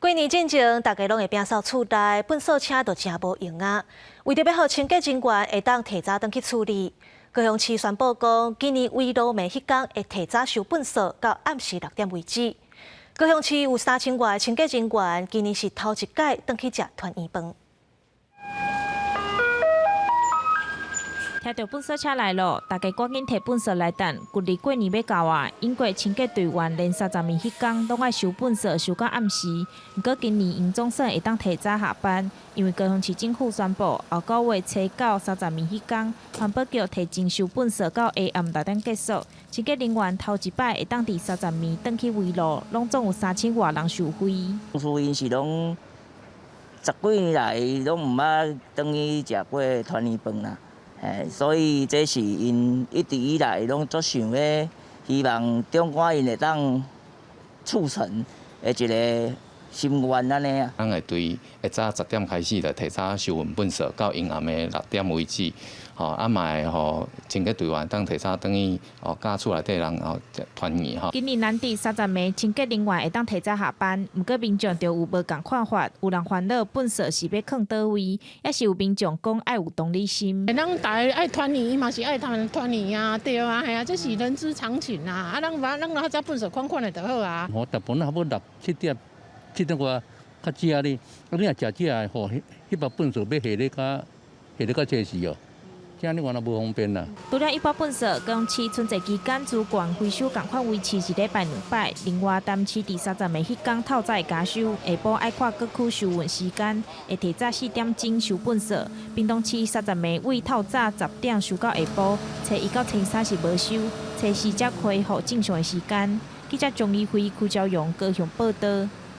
几年进前，大家拢会摒扫厝内，粪扫车就真无用啊。为着要互清洁人员会当提早登去处理，高雄市宣布讲，今年围路暝迄天会提早收粪扫到暗时6点为止。高雄市有3000多个清洁人员，今年是头一届登去食团圆饭。 听到粪扫车来了，大家赶紧摕粪扫来等。距离过年要到啊，因过清洁队员连30名迄天拢爱收粪扫，收到暗时。不过今年因总算会当提早下班，因为高雄市政府宣布，后个月初9、30名迄天，环保局提前收粪扫到下暗6点结束。清洁人员头一摆会当伫30名登去围路，拢总有3000多人受惠。当初因是拢10几年来拢毋捌登去食过团圆饭啦。 所以这是因一直以来拢足想要，希望中华因会当促成的一个心愿安尼啊。咱会对一早10点开始，就提早收完粪扫到阴暗的6点为止。啊嘛会吼清洁队员当提早等于家厝内底人团圆吼。今年难得30名清洁人员会当提早下班，不过民众就有无共看法，有人烦恼粪扫是要放倒位，也是有民众讲爱有同理心。咱大家爱团圆，伊嘛是爱团圆啊，对啊，系啊，这是人之常情啊。啊，咱较早粪扫款款的就好啊。我大本差不多6、7点外较食哩，啊你若食食吼，迄包粪扫要下咧较济时哦。 这样你话那无方便啦。除了一包粪扫，高雄市春节期间主管回收共款维持1礼拜2摆。另外，淡市第30名迄天透早会加收，下晡爱看各区收运时间，会提早4点钟收粪扫。屏东市30名为透早10点收到下晡，初1到初3是无收，初4才恢复正常的时间。记者钟丽辉、邱朝阳高雄报道。